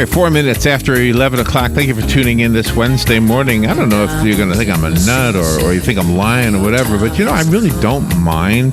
right, 4 minutes after 11 o'clock. Thank you for tuning in this Wednesday morning. I don't know if you're going to think I'm a nut or you think I'm lying or whatever, but, you know, I really don't mind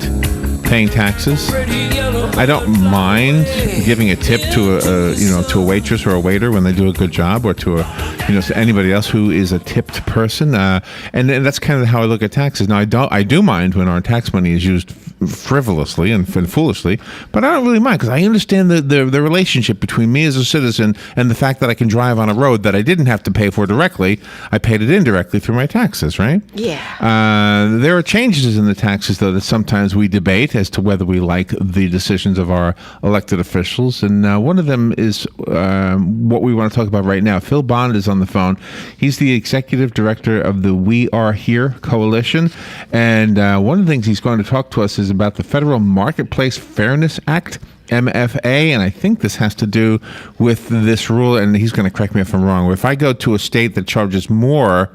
paying taxes. I don't mind giving a tip to a waitress or a waiter when they do a good job, or to to anybody else who is a tipped person. And that's kind of how I look at taxes. Now, I do mind when our tax money is used frivolously and foolishly, but I don't really mind, because I understand the relationship between me as a citizen and the fact that I can drive on a road that I didn't have to pay for directly. I paid it indirectly through my taxes, right? Yeah. There are changes in the taxes, though, that sometimes we debate as to whether we like the decisions of our elected officials, and one of them is what we want to talk about right now. Phil Bond is on the phone. He's the executive director of the We Are Here coalition, and one of the things he's going to talk to us is about the Federal Marketplace Fairness Act, MFA, and I think this has to do with this rule, and he's going to correct me if I'm wrong. If I go to a state that charges less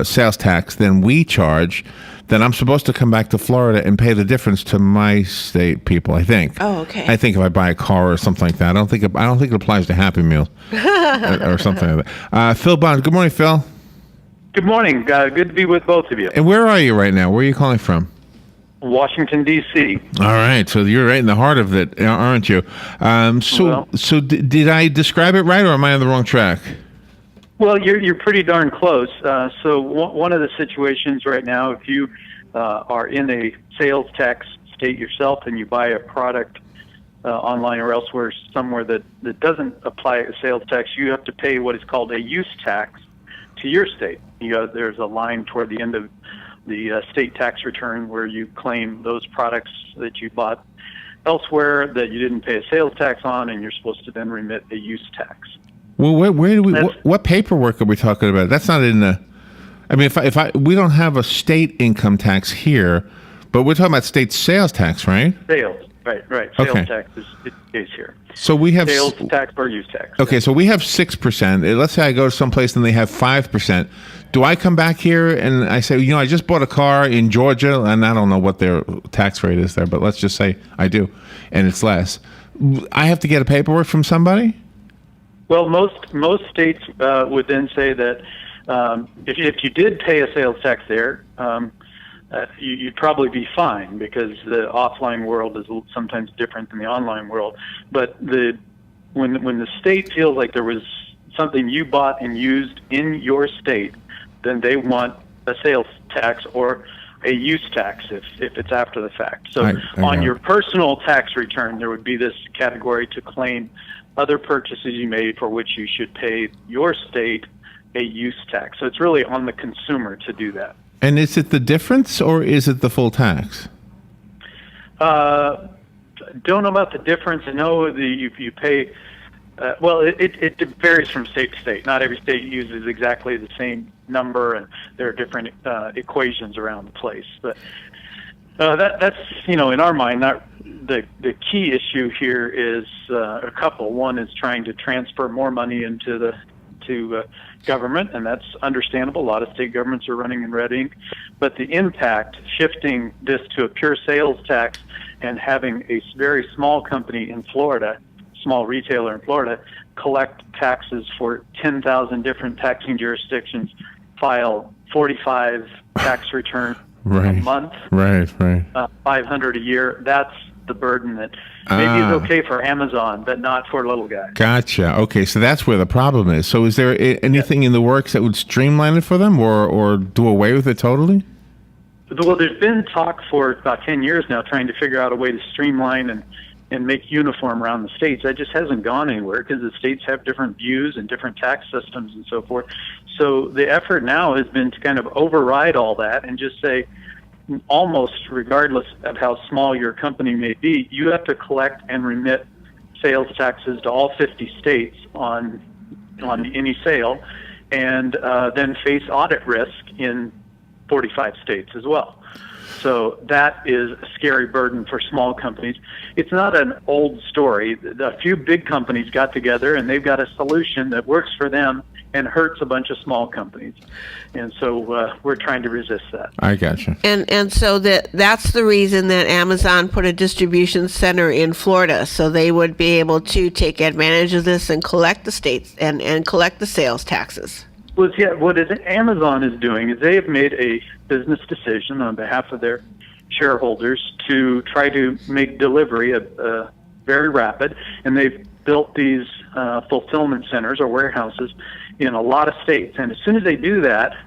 sales tax than we charge, then I'm supposed to come back to Florida and pay the difference to my state people, I think. Oh, okay. I think if I buy a car or something like that. I don't think it applies to Happy Meal or something like that. Phil Bond, good morning, Phil. Good morning. Good to be with both of you. And where are you right now? Where are you calling from? Washington, D.C. All right. So you're right in the heart of it, aren't you? So did I describe it right, or am I on the wrong track? Well, you're pretty darn close. So one of the situations right now, if you are in a sales tax state yourself and you buy a product online or elsewhere, somewhere that doesn't apply a sales tax, you have to pay what is called a use tax to your state. There's a line toward the end of the state tax return where you claim those products that you bought elsewhere that you didn't pay a sales tax on, and you're supposed to then remit a use tax. Well, where do we? What paperwork are we talking about? That's not in the. I mean, if we don't have a state income tax here, but we're talking about state sales tax, right? Sales, right. Sales tax is here. So we have sales tax or use tax. Okay, so we have 6%. Let's say I go to someplace and they have 5%. Do I come back here and I say, I just bought a car in Georgia, and I don't know what their tax rate is there, but let's just say I do, and it's less. I have to get a paperwork from somebody? Well, most states would then say that if you did pay a sales tax there, you'd probably be fine, because the offline world is sometimes different than the online world. But when the state feels like there was something you bought and used in your state, then they want a sales tax or a use tax if it's after the fact. So on your personal tax return, there would be this category to claim other purchases you made for which you should pay your state a use tax. So it's really on the consumer to do that. And is it the difference, or is it the full tax? Don't know about the difference. I know you pay. It varies from state to state. Not every state uses exactly the same number, and there are different equations around the place. But that's in our mind, not the key issue here is a couple. One is trying to transfer more money into government, and that's understandable. A lot of state governments are running in red ink. But the impact, shifting this to a pure sales tax and having a very small company in Florida, small retailer in Florida, collect taxes for 10,000 different taxing jurisdictions, file 45 tax returns a month, 500 a year. That's the burden that maybe is okay for Amazon, but not for little guys. Gotcha. Okay, so that's where the problem is. So is there anything in the works that would streamline it for them, or do away with it totally? Well, there's been talk for about 10 years now trying to figure out a way to streamline and make uniform around the states. That just hasn't gone anywhere, because the states have different views and different tax systems and so forth. So the effort now has been to kind of override all that and just say, almost regardless of how small your company may be, you have to collect and remit sales taxes to all 50 states on any sale, and then face audit risk in 45 states as well. So that is a scary burden for small companies. It's not an old story. A few big companies got together, and they've got a solution that works for them and hurts a bunch of small companies. And so we're trying to resist that. I gotcha. And so that's the reason that Amazon put a distribution center in Florida, so they would be able to take advantage of this and collect the states and collect the sales taxes. Well, yeah, what Amazon is doing is they have made a business decision on behalf of their shareholders to try to make delivery very rapid, and they've built these fulfillment centers or warehouses in a lot of states. And as soon as they do that,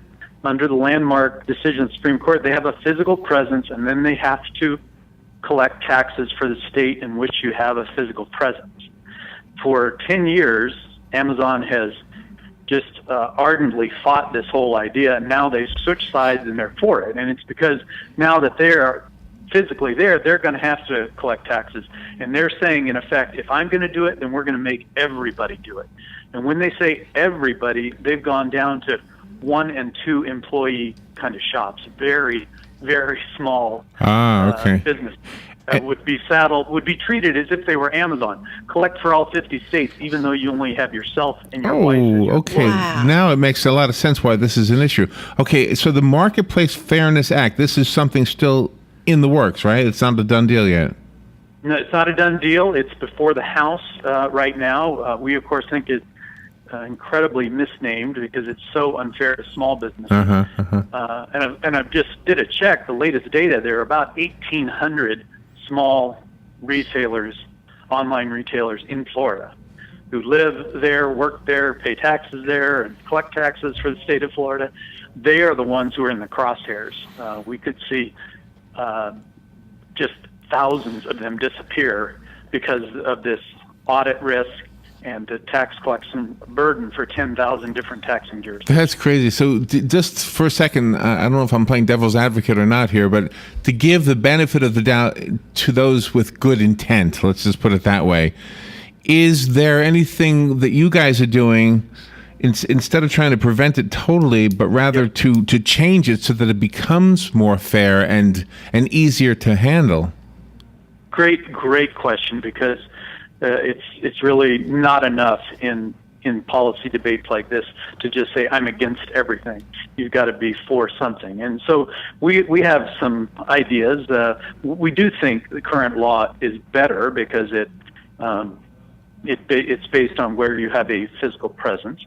under the landmark decision of the Supreme Court, they have a physical presence, and then they have to collect taxes for the state in which you have a physical presence. For 10 years, Amazon has just ardently fought this whole idea, and now they've switched sides and they're for it. And it's because now that they're physically there, they're going to have to collect taxes. And they're saying, in effect, if I'm going to do it, then we're going to make everybody do it. And when they say everybody, they've gone down to 1 and 2 employee kind of shops, very, very small business. Would be treated as if they were Amazon. Collect for all 50 states, even though you only have yourself and your wife. Oh, okay. Wow. Now it makes a lot of sense why this is an issue. Okay, so the Marketplace Fairness Act, this is something still in the works, right? It's not a done deal yet. No, it's not a done deal. It's before the House right now. We, of course, think it's incredibly misnamed because it's so unfair to small businesses. And I've just did a check. The latest data, there are about 1,800 small retailers, online retailers in Florida who live there, work there, pay taxes there, and collect taxes for the state of Florida. They are the ones who are in the crosshairs. We could see just thousands of them disappear because of this audit risk and the tax collection burden for 10,000 different taxing jurisdictions. That's crazy. So just for a second, I don't know if I'm playing devil's advocate or not here, but to give the benefit of the doubt to those with good intent, let's just put it that way, is there anything that you guys are doing instead of trying to prevent it totally, but rather to change it so that it becomes more fair and easier to handle? Great question, because it's really not enough in policy debates like this to just say I'm against everything. You've got to be for something. And so we have some ideas. We do think the current law is better because it's based on where you have a physical presence.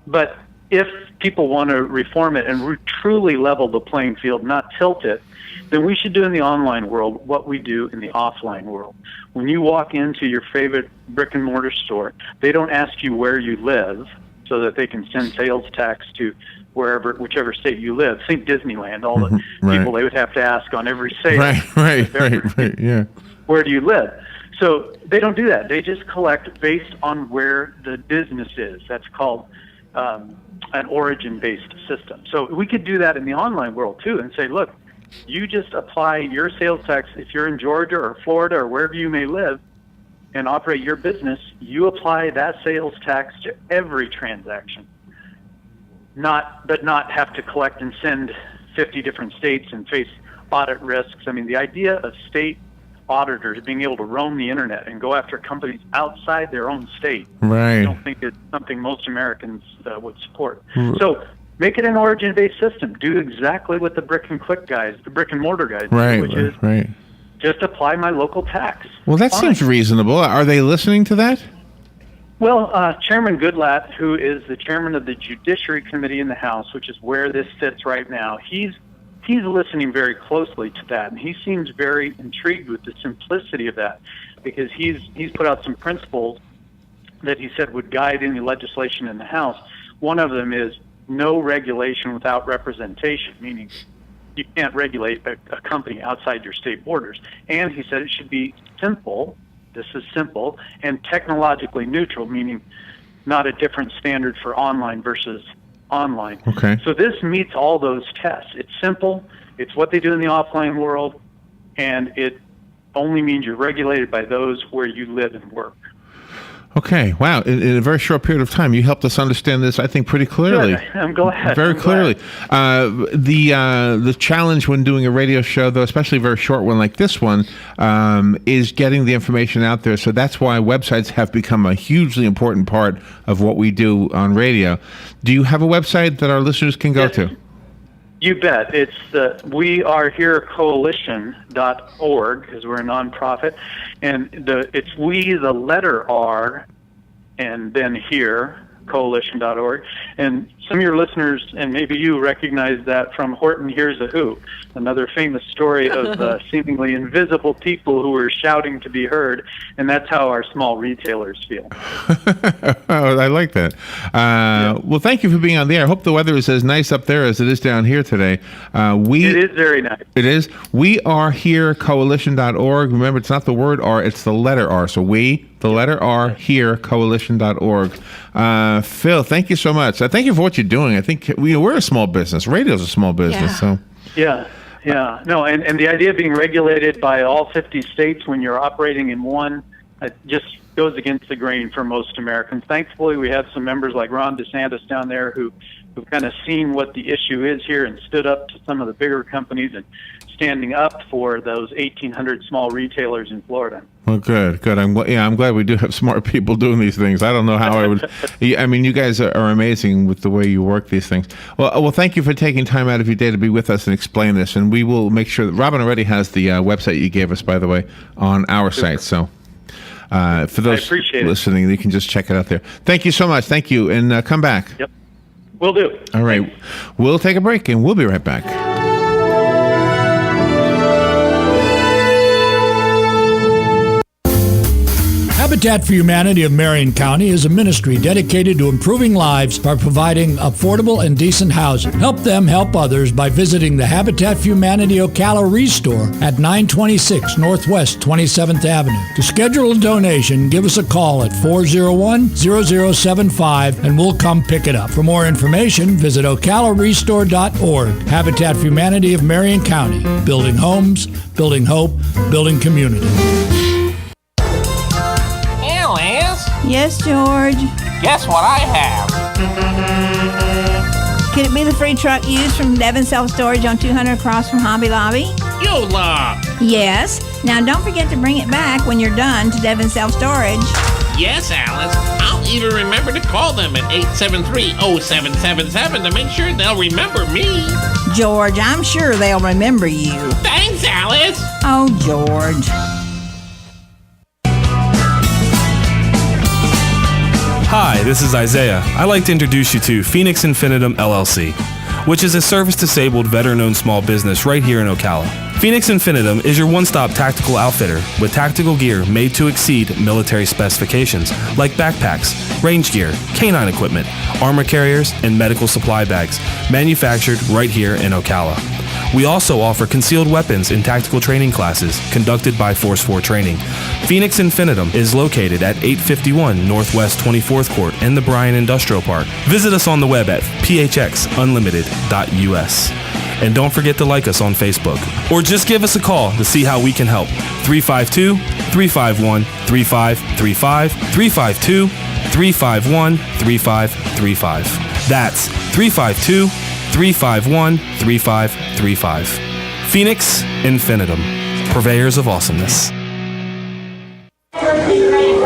But if people want to reform it and truly level the playing field, not tilt it, then we should do in the online world what we do in the offline world. When you walk into your favorite brick and mortar store, they don't ask you where you live so that they can send sales tax to whichever state you live. Think Disneyland, all the people they would have to ask on every sale. Right, yeah. Where do you live? So they don't do that. They just collect based on where the business is. That's called an origin-based system. So we could do that in the online world too and say, look, you just apply your sales tax. If you're in Georgia or Florida or wherever you may live and operate your business, you apply that sales tax to every transaction. But not have to collect and send 50 different states and face audit risks. I mean, the idea of state auditors being able to roam the internet and go after companies outside their own state, I don't think it's something most Americans would support. So make it an origin-based system. Do exactly what the brick and mortar guys do, which is just apply my local tax. Well, that seems reasonable. Are they listening to that? Well, Chairman Goodlatte, who is the chairman of the Judiciary Committee in the House, which is where this sits right now, he's listening very closely to that, and he seems very intrigued with the simplicity of that, because he's put out some principles that he said would guide any legislation in the House. One of them is no regulation without representation, meaning you can't regulate a company outside your state borders. And he said it should be simple, this is simple, and technologically neutral, meaning not a different standard for online versus online. Okay. So this meets all those tests. It's simple, it's what they do in the offline world, and it only means you're regulated by those where you live and work. Okay. Wow. In a very short period of time, you helped us understand this, I think, pretty clearly. Good. I'm glad. Very clearly. The challenge when doing a radio show, though, especially a very short one like this one, is getting the information out there. So that's why websites have become a hugely important part of what we do on radio. Do you have a website that our listeners can go to? You bet. It's weareherecoalition.org, because we're a nonprofit, and it's the letter R, and then here, coalition.org. And some of your listeners, and maybe you, recognize that from Horton Hears a Who, another famous story of seemingly invisible people who were shouting to be heard, and that's how our small retailers feel. I like that. Well, thank you for being on the air. I hope the weather is as nice up there as it is down here today. It is very nice. It is. weareherecoalition.org. Remember, it's not the word R, it's the letter R. So the letter R, here, coalition.org. Phil, thank you so much. Thank you for what you're doing. I think we're a small business. Radio's a small business. Yeah. So. Yeah. No, and the idea of being regulated by all 50 states when you're operating in one just goes against the grain for most Americans. Thankfully, we have some members like Ron DeSantis down there who've kind of seen what the issue is here and stood up to some of the bigger companies and standing up for those 1,800 small retailers in Florida. Well, good. I'm glad we do have smart people doing these things. I don't know how I would. I mean, you guys are amazing with the way you work these things. Well, thank you for taking time out of your day to be with us and explain this. And we will make sure that Robin already has the website you gave us, by the way, on our site. So for those listening, you can just check it out there. Thank you so much. Thank you, and come back. Yep, will do. All right, we'll take a break, and we'll be right back. Habitat for Humanity of Marion County is a ministry dedicated to improving lives by providing affordable and decent housing. Help them help others by visiting the Habitat for Humanity Ocala Restore at 926 Northwest 27th Avenue. To schedule a donation, give us a call at 401-0075 and we'll come pick it up. For more information, visit ocalarestore.org. Habitat for Humanity of Marion County. Building homes, building hope, building community. Yes, George. Guess what I have? Could it be the free truck used from Devon Self Storage on 200 across from Hobby Lobby? Yola! Yes. Now don't forget to bring it back when you're done to Devon Self Storage. Yes, Alice. I'll even remember to call them at 873-0777 to make sure they'll remember me. George, I'm sure they'll remember you. Thanks, Alice. Oh, George. Hi, this is Isaiah. I'd like to introduce you to Phoenix Infinitum LLC, which is a service-disabled veteran-owned small business right here in Ocala. Phoenix Infinitum is your one-stop tactical outfitter with tactical gear made to exceed military specifications like backpacks, range gear, canine equipment, armor carriers, and medical supply bags, manufactured right here in Ocala. We also offer concealed weapons and tactical training classes conducted by Force 4 Training. Phoenix Infinitum is located at 851 Northwest 24th Court in the Bryan Industrial Park. Visit us on the web at phxunlimited.us. And don't forget to like us on Facebook. Or just give us a call to see how we can help. 352-351-3535, 352-351-3535. That's 352-351-3535. Phoenix Infinitum, purveyors of awesomeness.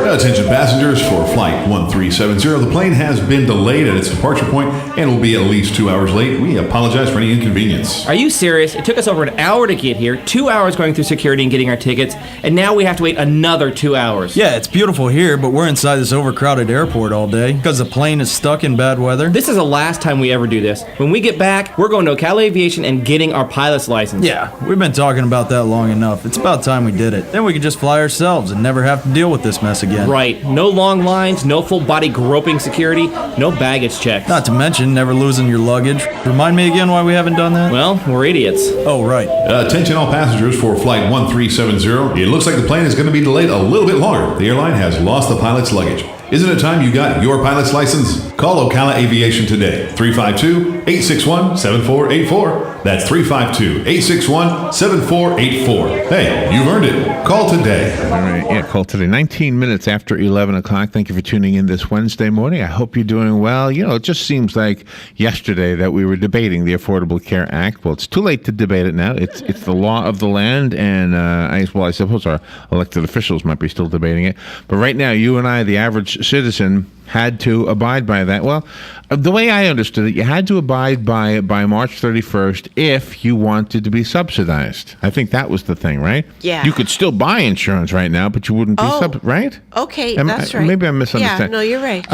Attention passengers for Flight 1370. The plane has been delayed at its departure point and will be at least 2 hours late. We apologize for any inconvenience. Are you serious? It took us over an hour to get here, 2 hours going through security and getting our tickets, and now we have to wait another 2 hours. Yeah, it's beautiful here, but we're inside this overcrowded airport all day because the plane is stuck in bad weather. This is the last time we ever do this. When we get back, we're going to Ocala Aviation and getting our pilot's license. Yeah, we've been talking about that long enough. It's about time we did it. Then we could just fly ourselves and never have to deal with this mess again. Right. No long lines, no full body groping security, no baggage checks. Not to mention never losing your luggage. Remind me again why we haven't done that? Well, we're idiots. Oh, right. Attention all passengers for Flight 1370. It looks like the plane is going to be delayed a little bit longer. The airline has lost the pilot's luggage. Isn't it time you got your pilot's license? Call Ocala Aviation today. 352-861-7484. That's 352-861-7484. Hey, you've earned it. Call today. All right, yeah, call today. 19 minutes after 11 o'clock. Thank you for tuning in this Wednesday morning. I hope you're doing well. You know, it just seems like yesterday that we were debating the Affordable Care Act. Well, it's too late to debate it now. It's the law of the land, and I suppose our elected officials might be still debating it. But right now, you and I, the average citizen, had to abide by that. Well, the way I understood it, you had to abide by it by March 31st if you wanted to be subsidized. I think that was the thing, right? Yeah. You could still buy insurance right now, but you wouldn't be right? Okay, that's right. Maybe I'm misunderstanding. Yeah, no, you're right.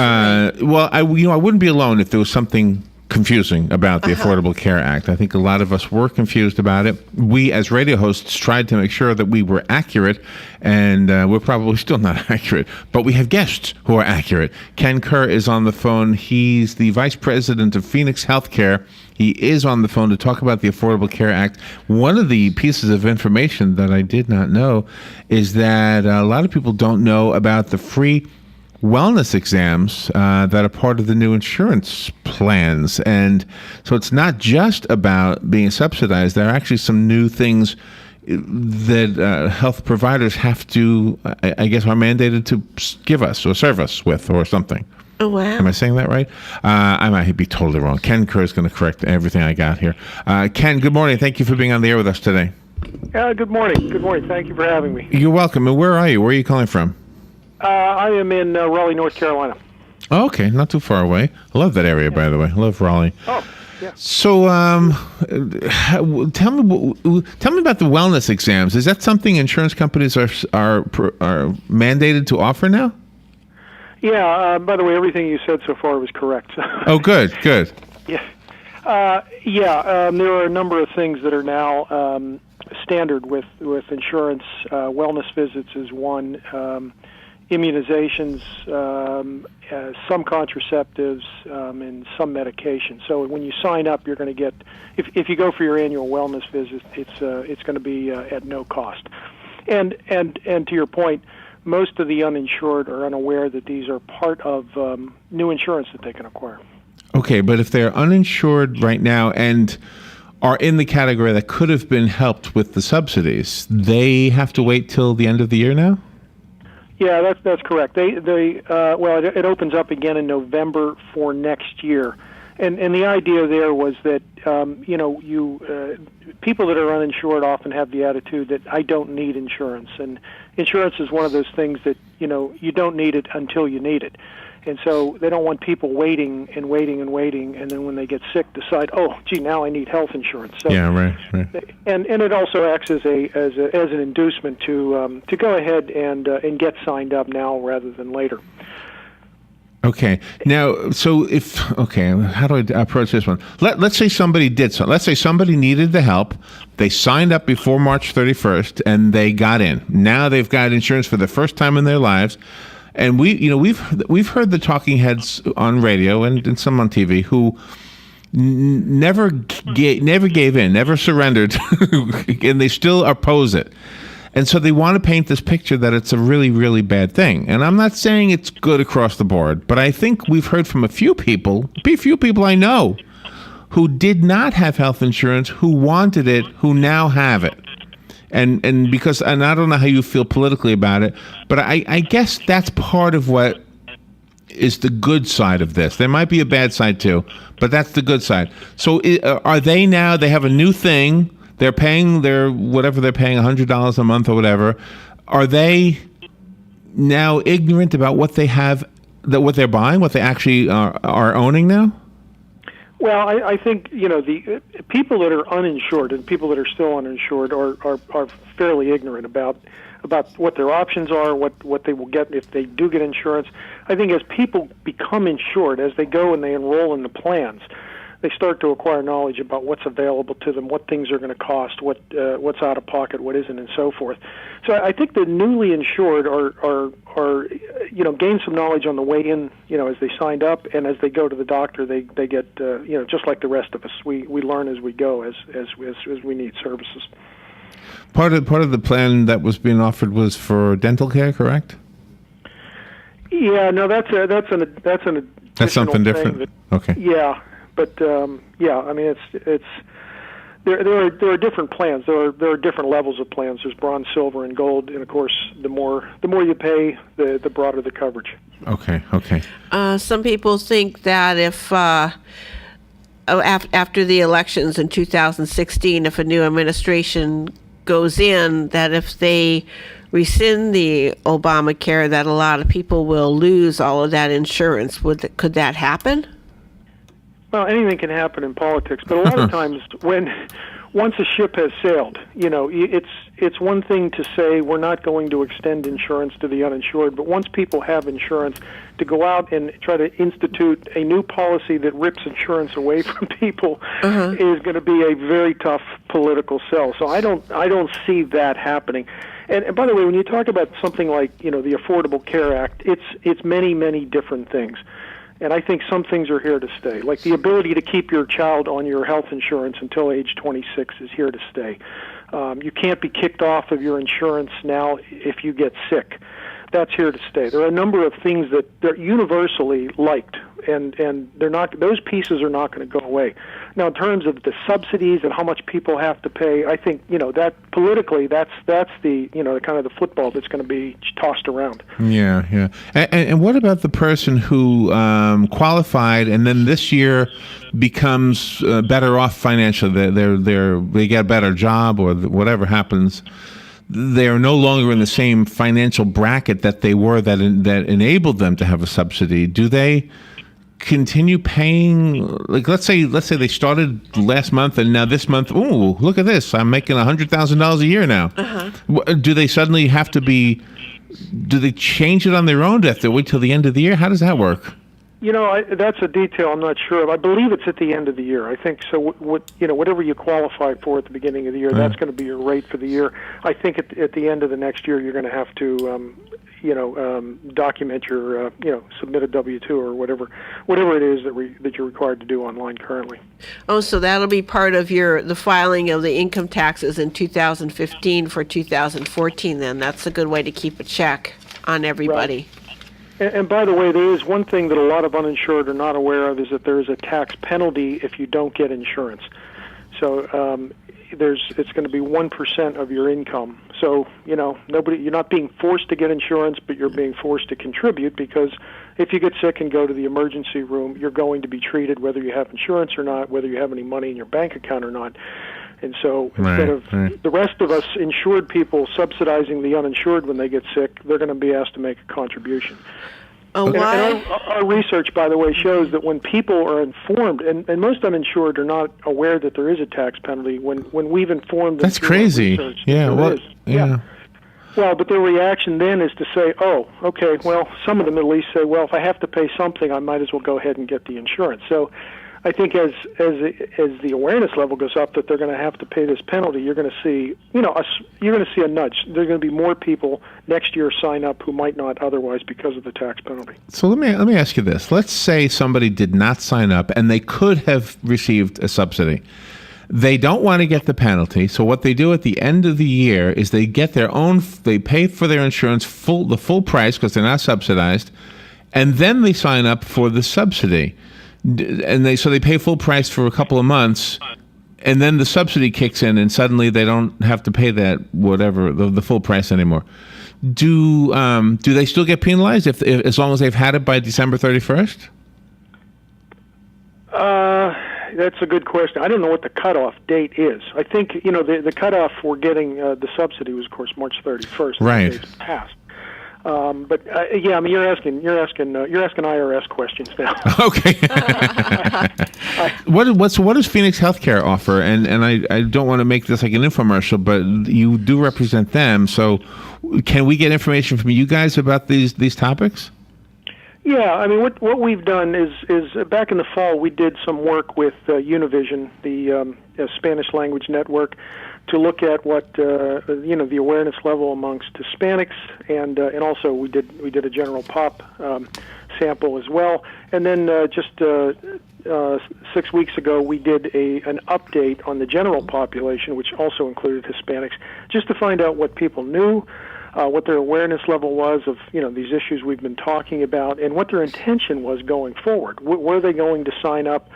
Well, I wouldn't be alone if there was something confusing about the Affordable Care Act. I think a lot of us were confused about it. We, as radio hosts, tried to make sure that we were accurate, and we're probably still not accurate, but we have guests who are accurate. Ken Kerr is on the phone. He's the vice president of Phoenix Healthcare. He is on the phone to talk about the Affordable Care Act. One of the pieces of information that I did not know is that a lot of people don't know about the free wellness exams that are part of the new insurance plans. And so it's not just about being subsidized. There are actually some new things that health providers have to, I guess, are mandated to give us or serve us with or something. Oh, wow. Am I saying that right? I might be totally wrong. Ken Kerr is going to correct everything I got here. Ken, good morning. Thank you for being on the air with us today. Good morning. Good morning. Thank you for having me. You're welcome. And where are you? Where are you calling from? I am in Raleigh, North Carolina. Oh, okay, not too far away. I love that area, by the way. I love Raleigh. Oh, yeah. So, tell me about the wellness exams. Is that something insurance companies are mandated to offer now? Yeah. By the way, everything you said so far was correct. Oh, good. Yeah. There are a number of things that are now standard with insurance. Wellness visits is one. Immunizations, some contraceptives, and some medication. So when you sign up, you're going to get, if you go for your annual wellness visit, it's going to be at no cost. And to your point, most of the uninsured are unaware that these are part of new insurance that they can acquire. Okay, but if they're uninsured right now and are in the category that could have been helped with the subsidies, they have to wait till the end of the year now? Yeah, that's correct. It opens up again in November for next year, and the idea there was that people that are uninsured often have the attitude that I don't need insurance, and insurance is one of those things that you don't need it until you need it. And so they don't want people waiting, and then when they get sick, decide, oh, gee, now I need health insurance. So, yeah, right. And it also acts as an inducement to go ahead and get signed up now rather than later. Okay. Now, how do I approach this one? Let's say somebody did so. Let's say somebody needed the help. They signed up before March 31st, and they got in. Now they've got insurance for the first time in their lives. And we've heard the talking heads on radio and some on TV who never gave in, never surrendered, and they still oppose it. And so they want to paint this picture that it's a really, really bad thing. And I'm not saying it's good across the board, but I think we've heard from a few people I know, who did not have health insurance, who wanted it, who now have it. And I don't know how you feel politically about it, but I guess that's part of what is the good side of this. There might be a bad side too, but that's the good side. So are they now, they have a new thing, they're paying whatever they're paying, $100 a month or whatever. Are they now ignorant about what they have, what they're buying, what they actually are owning now? Well, I think the people that are uninsured and people that are still uninsured are fairly ignorant about what their options are, what they will get if they do get insurance. I think as people become insured, as they go and they enroll in the plans, they start to acquire knowledge about what's available to them, what things are going to cost, what's out of pocket, what isn't, and so forth. So I think the newly insured are gain some knowledge on the way in, as they signed up, and as they go to the doctor, they get just like the rest of us. We learn as we go, as we need services. Part of the plan that was being offered was for dental care, correct? Yeah, no, that's something different. Okay. Yeah, but yeah, I mean it's there are different plans. There are different levels of plans. There's bronze, silver, and gold, and of course the more you pay, the broader the coverage. Okay. Some people think that if after the elections in 2016, if a new administration goes in, that if they rescind the Obamacare, that a lot of people will lose all of that insurance. Could that happen? Well, anything can happen in politics, but a lot of times once a ship has sailed, it's one thing to say we're not going to extend insurance to the uninsured, but once people have insurance, to go out and try to institute a new policy that rips insurance away from people is going to be a very tough political sell. So I don't see that happening. And by the way, when you talk about something like the Affordable Care Act, it's many, many different things. And I think some things are here to stay, like the ability to keep your child on your health insurance until age 26 is here to stay. You can't be kicked off of your insurance now if you get sick. That's here to stay. There are a number of things that they're universally liked, and they're not; those pieces are not going to go away. Now, in terms of the subsidies and how much people have to pay, I think that politically, that's the kind of the football that's going to be tossed around. Yeah. And what about the person who qualified and then this year becomes better off financially? They get a better job or whatever happens. They are no longer in the same financial bracket that they were that enabled them to have a subsidy. Do they continue paying? Like, let's say they started last month and now this month, ooh, look at this, I'm making $100,000 a year now. Do they suddenly have to be? Do they change it on their own? Do they have to wait till the end of the year? How does that work? That's a detail I'm not sure of. I believe it's at the end of the year. I think so. Whatever you qualify for at the beginning of the year, that's going to be your rate for the year. I think at the end of the next year, you're going to have to, document your, submit a W-2 or whatever it is that you're required to do online currently. Oh, so that'll be part of the filing of the income taxes in 2015 for 2014. Then that's a good way to keep a check on everybody. Right. And by the way, there is one thing that a lot of uninsured are not aware of is that there is a tax penalty if you don't get insurance. So it's going to be 1% of your income. So you're not being forced to get insurance, but you're being forced to contribute because if you get sick and go to the emergency room, you're going to be treated whether you have insurance or not, whether you have any money in your bank account or not. And so instead of the rest of us insured people subsidizing the uninsured when they get sick, they're going to be asked to make a contribution. And our research, by the way, shows that when people are informed, and most uninsured are not aware that there is a tax penalty, when we've informed them. That's crazy. Research, Yeah. Well, but their reaction then is to say, oh, okay, well, some of them at least say, well, if I have to pay something, I might as well go ahead and get the insurance. So I think as the awareness level goes up that they're going to have to pay this penalty, you're going to see, you're going to see a nudge. There are going to be more people next year sign up who might not otherwise because of the tax penalty. So let me ask you this. Let's say somebody did not sign up and they could have received a subsidy. They don't want to get the penalty, so what they do at the end of the year is they get they pay for their insurance the full price because they're not subsidized, and then they sign up for the subsidy. And they pay full price for a couple of months, and then the subsidy kicks in, and suddenly they don't have to pay that the full price anymore. Do they still get penalized as long as they've had it by December 31st? That's a good question. I don't know what the cutoff date is. I think the cutoff for getting the subsidy was, of course, March 31st. Right. The date's passed. But I mean, you're asking IRS questions now. Okay. What does Phoenix Healthcare offer? And I don't want to make this like an infomercial, but you do represent them. So, can we get information from you guys about these topics? Yeah, I mean, what we've done is back in the fall we did some work with Univision, the Spanish language network, to look at what the awareness level amongst Hispanics, and also we did a general pop sample as well, and then just 6 weeks ago we did an update on the general population, which also included Hispanics, just to find out what people knew, what their awareness level was of these issues we've been talking about, and what their intention was going forward. Were they going to sign up?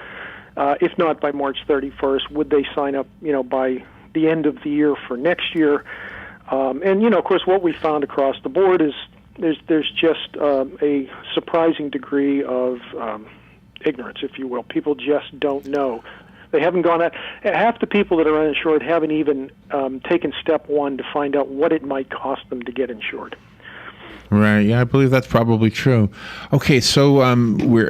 If not by March 31st, would they sign up by the end of the year for next year? And of course, what we found across the board is there's just a surprising degree of ignorance, if you will. People just don't know. They haven't gone out. Half the people that are uninsured haven't even taken step one to find out what it might cost them to get insured. Right. Yeah, I believe that's probably true. Okay, so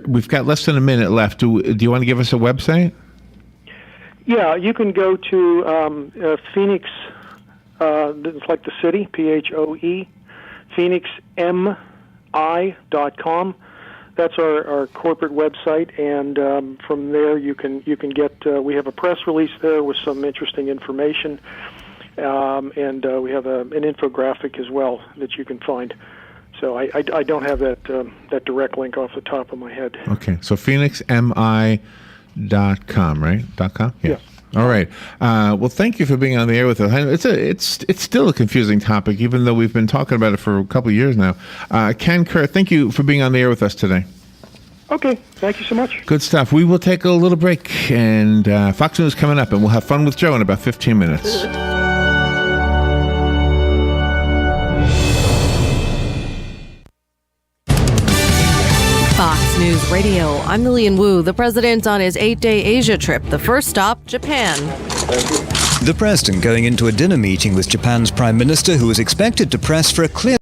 we've got less than a minute left. Do you want to give us a website? Yeah, you can go to Phoenix. It's like the city, PHOE, PhoenixMI.com. That's our corporate website, and from there you can get. We have a press release there with some interesting information, and we have an infographic as well that you can find. So I don't have that direct link off the top of my head. Okay, so PhoenixMI.com, right? .com? Yeah. Yes. All right. Well, thank you for being on the air with us. It's still a confusing topic, even though we've been talking about it for a couple of years now. Ken Kerr, thank you for being on the air with us today. Okay. Thank you so much. Good stuff. We will take a little break, and Fox News coming up, and we'll have fun with Joe in about 15 minutes. Fox News Radio, I'm Lillian Wu. The president on his 8-day Asia trip. The first stop, Japan. The president going into a dinner meeting with Japan's prime minister, who was expected to press for a clear